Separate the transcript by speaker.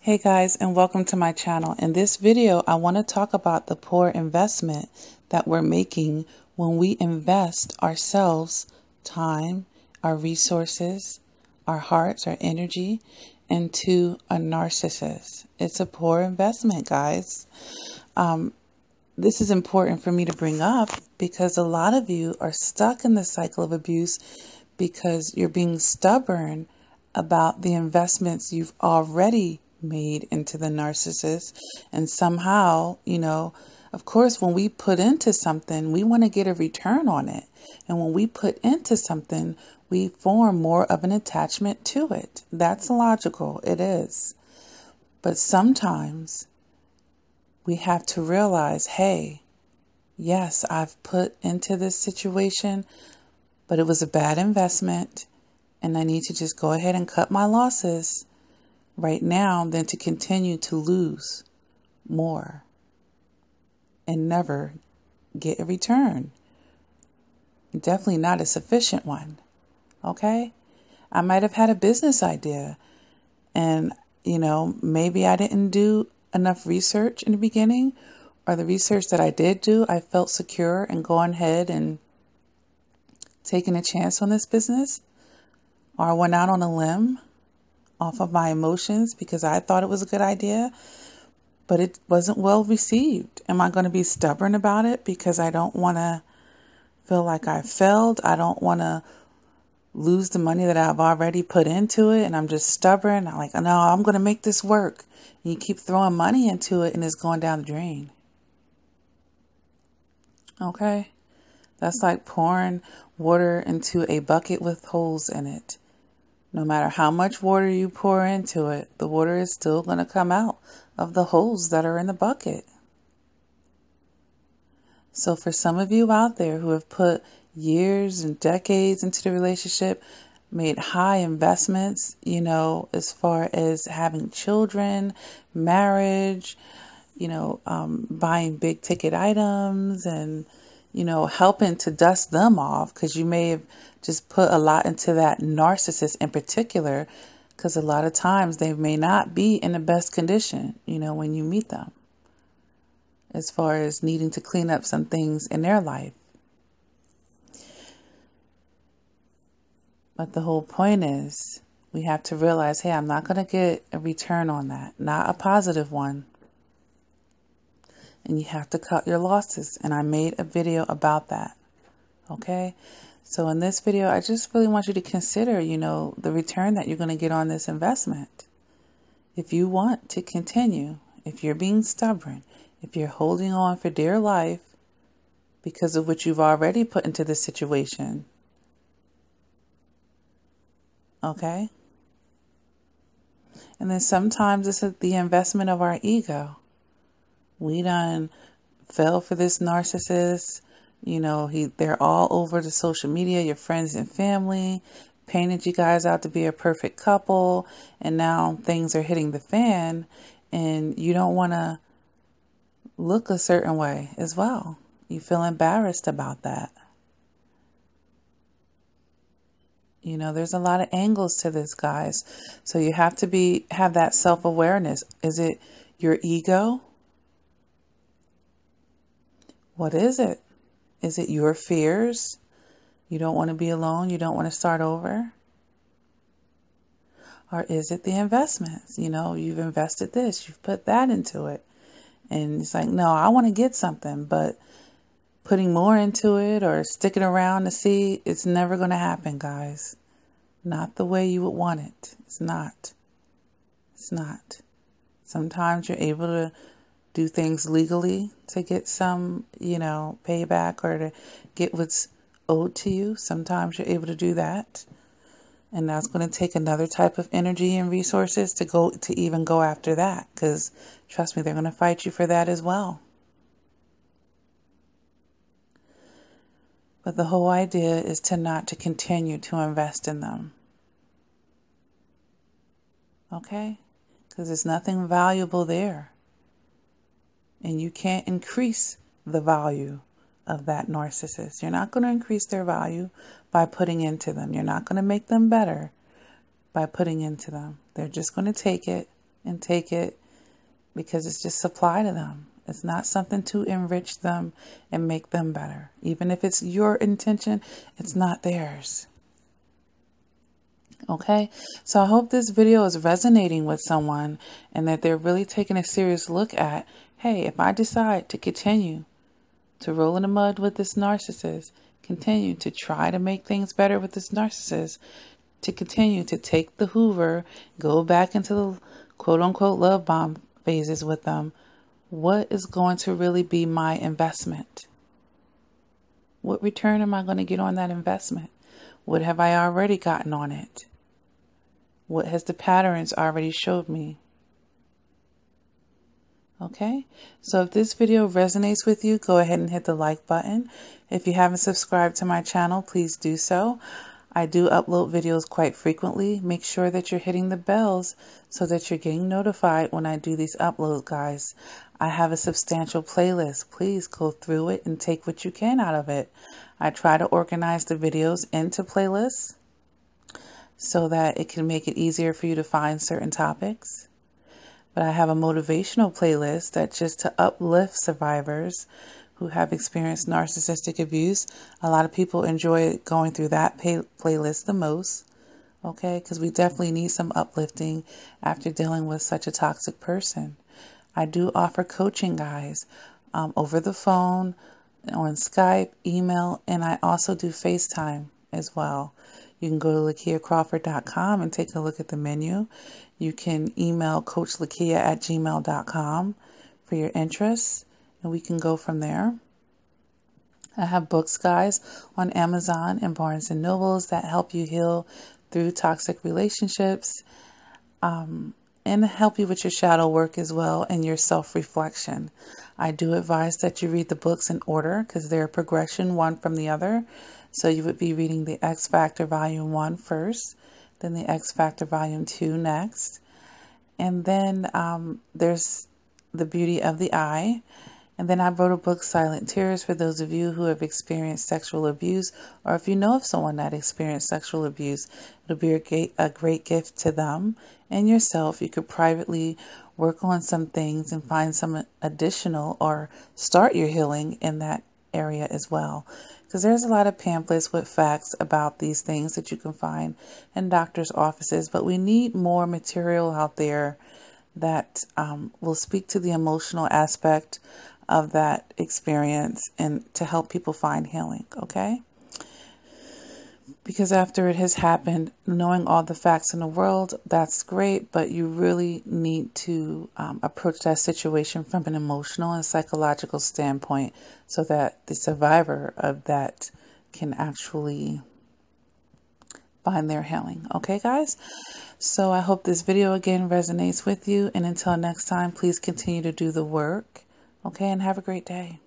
Speaker 1: Hey guys, and welcome to my channel. In this video, I want to talk about the poor investment that we're making when we invest ourselves, time, our resources, our hearts, our energy into a narcissist. It's a poor investment, guys. This is important for me to bring up because a lot of you are stuck in the cycle of abuse because you're being stubborn about the investments you've already made into the narcissist. And somehow, of course, when we put into something, we want to get a return on it. And when we put into something, we form more of an attachment to it. That's logical. It is. But sometimes we have to realize, hey, yes, I've put into this situation, but it was a bad investment, and I need to just go ahead and cut my losses right now than to continue to lose more and never get a return. Definitely not a sufficient one. Okay? I might have had a business idea and, maybe I didn't do enough research in the beginning, or the research that I did do, I felt secure in going ahead and taking a chance on this business, or I went out on a limb off of my emotions because I thought it was a good idea, but it wasn't well received. Am I going to be stubborn about it because I don't want to feel like I failed? I don't want to lose the money that I've already put into it, and I'm just stubborn. I'm like, no, I'm going to make this work. And you keep throwing money into it and it's going down the drain. Okay? That's like pouring water into a bucket with holes in it. No matter how much water you pour into it, the water is still going to come out of the holes that are in the bucket. So for some of you out there who have put years and decades into the relationship, made high investments, as far as having children, marriage, buying big ticket items and, helping to dust them off because you may have just put a lot into that narcissist in particular, because a lot of times they may not be in the best condition, when you meet them, as far as needing to clean up some things in their life. But the whole point is we have to realize, hey, I'm not going to get a return on that, not a positive one. And you have to cut your losses. And I made a video about that. Okay? So in this video, I just really want you to consider, the return that you're going to get on this investment. If you want to continue, if you're being stubborn, if you're holding on for dear life because of what you've already put into this situation, okay? And then sometimes it's the investment of our ego. We done fell for this narcissist. They're all over the social media, your friends and family, painted you guys out to be a perfect couple, and now things are hitting the fan, and you don't want to look a certain way as well. You feel embarrassed about that. There's a lot of angles to this, guys. So you have to have that self-awareness. Is it your ego? What is it? Is it your fears? You don't want to be alone. You don't want to start over. Or is it the investments? You've invested this, you've put that into it. And it's like, no, I want to get something, but putting more into it or sticking around to see, it's never going to happen, guys. Not the way you would want it. It's not. It's not. Sometimes you're able to do things legally to get some, payback or to get what's owed to you. Sometimes you're able to do that. And that's going to take another type of energy and resources to even go after that. Because trust me, they're going to fight you for that as well. But the whole idea is to continue to invest in them. Okay? Because there's nothing valuable there. And you can't increase the value of that narcissist. You're not going to increase their value by putting into them. You're not going to make them better by putting into them. They're just going to take it and take it because it's just supply to them. It's not something to enrich them and make them better. Even if it's your intention, it's not theirs. Okay, so I hope this video is resonating with someone and that they're really taking a serious look at, hey, if I decide to continue to roll in the mud with this narcissist, continue to try to make things better with this narcissist, to continue to take the Hoover, go back into the quote-unquote love bomb phases with them, what is going to really be my investment? What return am I going to get on that investment? What have I already gotten on it? What has the patterns already showed me? Okay, so if this video resonates with you, go ahead and hit the like button. If you haven't subscribed to my channel, please do so. I do upload videos quite frequently. Make sure that you're hitting the bells so that you're getting notified when I do these uploads, guys. I have a substantial playlist. Please go through it and take what you can out of it. I try to organize the videos into playlists so that it can make it easier for you to find certain topics. But I have a motivational playlist that's just to uplift survivors who have experienced narcissistic abuse. A lot of people enjoy going through that playlist the most, okay, because we definitely need some uplifting after dealing with such a toxic person. I do offer coaching, guys, over the phone, on Skype, email, and I also do FaceTime as well. You can go to LakiaCrawford.com and take a look at the menu. You can email CoachLakia@gmail.com for your interests, and we can go from there. I have books, guys, on Amazon and Barnes & Nobles that help you heal through toxic relationships, and help you with your shadow work as well and your self-reflection. I do advise that you read the books in order because they're a progression one from the other. So you would be reading the X Factor Volume 1 first, then the X Factor Volume 2 next. And then there's The Beauty of the Eye. And then I wrote a book, Silent Tears, for those of you who have experienced sexual abuse, or if you know of someone that experienced sexual abuse, it'll be a great gift to them and yourself. You could privately work on some things and find some additional or start your healing in that area as well. Because there's a lot of pamphlets with facts about these things that you can find in doctors' offices, but we need more material out there that will speak to the emotional aspect of that experience and to help people find healing, okay? Because after it has happened, knowing all the facts in the world, that's great, but you really need to approach that situation from an emotional and psychological standpoint so that the survivor of that can actually find their healing. Okay, guys? So I hope this video again resonates with you, and until next time, please continue to do the work. Okay, and have a great day.